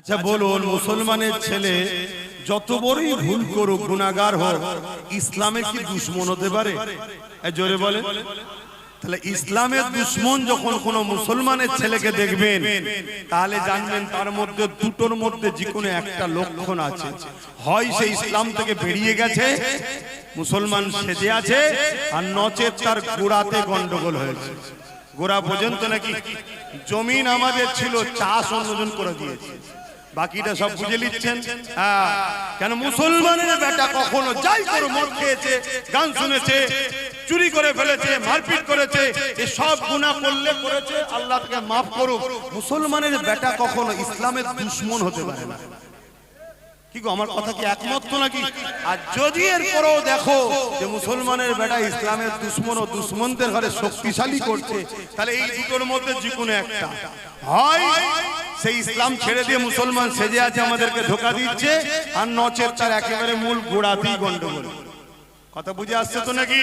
আচ্ছা বলুন, মুসলমানের ছেলে যত বড়ই ভুল করুক, গুনাহগার হোক, ইসলামের কি দুশমন হতে পারে? জোরে বলে। তাহলে ইসলামের দুশমন যখন কোন মুসলমানের ছেলেকে দেখবেন, তাহলে জানবেন তার মধ্যে দুটোর মধ্যে যে কোনো একটা লক্ষণ আছে। হয় সে ইসলাম থেকে বেরিয়ে গেছে, মুসলমান সেজে আছে, আর নচেত তার গোড়াতে গন্ডগোল হয়েছে। গোড়া পর্যন্ত নাকি জমিন আমাদের ছিল, চাষ অন্যজন করে দিয়েছে, বাকিটা সব বুঝে নিচ্ছেন। কেন মুসলমানের বেটা কখনো যাই করে মদ খেয়েছে, গান শুনেছে, চুরি করে ফেলেছে, মারপিট করেছে, এই সব গুনাহ করলে করেছে, আল্লাহ তাকে মাফ করুক। মুসলমানের বেটা কখনো ইসলামের দুশমন হতে পারে না। কি গো, আমার কথা কি একমত তো নাকি? আর যদি এরপরেও দেখো যে মুসলমানের বেটা ইসলামের দুশমন ও দুশমনদের ঘরে শক্তিশালী করছে, তাহলে এই দুটোর মধ্যে যে কোনো একটা হয়, সেই ইসলাম ছেড়ে দিয়ে মুসলমান সেজে আছে, আমাদেরকে ধোঁকা দিচ্ছে, আর নচেত তার একেবারে মূল গোড়াতেই গন্ডগোল। কথা বুঝে আসছে তো নাকি?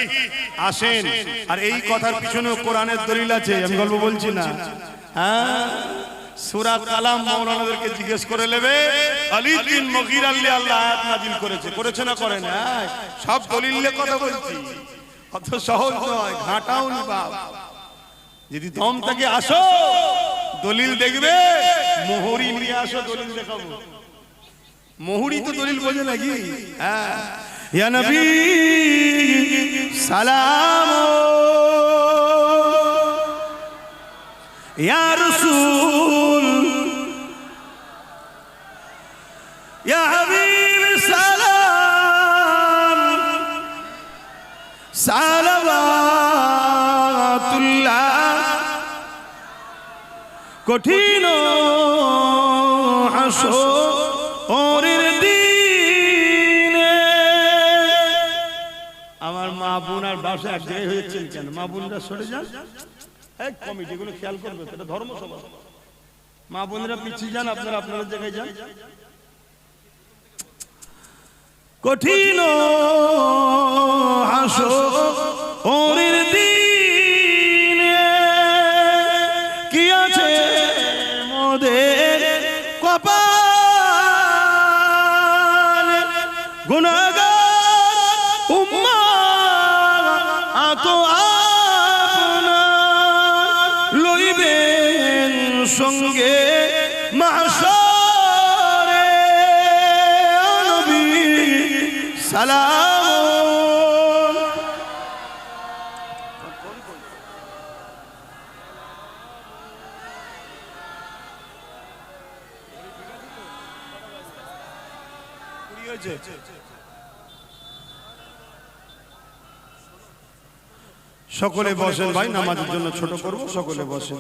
আসেন, আর এই কথার পিছনে কোরআনের দলিল আছে, আমি গল্প বলছি না। সূরা কালাম মাওলানাদেরকে জিজ্ঞেস করে নেবে, খালিদ বিন মুগীরা আল্লাহ আয়াত নাযিল করেছে না করে না? সব দলিলে কথা বলছি, অত সহজ নয়, ঘাটাও নি বাপ। যদি দম থেকে আসো দলিল দেখবে, মোহরি নিয়ে আসো, দলিল দেখাবো। মোহরি তো দলিল বোঝে নাকি? ইয়া নবী সালাম, ইয়া রাসূল, ইয়া হাবিব সালাম, সালাওয়াতুল্লাহ। কঠিন হাসরের দিনে আমার মা বোন আর বাসা এক জায়গায় হয়েছেন কেন? মা বোনরা সরে যান, এক কমিটি গুলো খেয়াল করবে, এটা ধর্মসভা। মা বোনেরা পিছিয়ে যান, আপনারা আপনাদের জায়গায় যান। কঠিন হাসরের দিনে কি আছে মোদের কপালে, গুনাহগার উম্মাত আপনার লইবেন সঙ্গে মাহশরে। নবী সালাম। সকলে বসেন ভাই, নামাজের জন্য ছোট করবো, সকলে বসেন।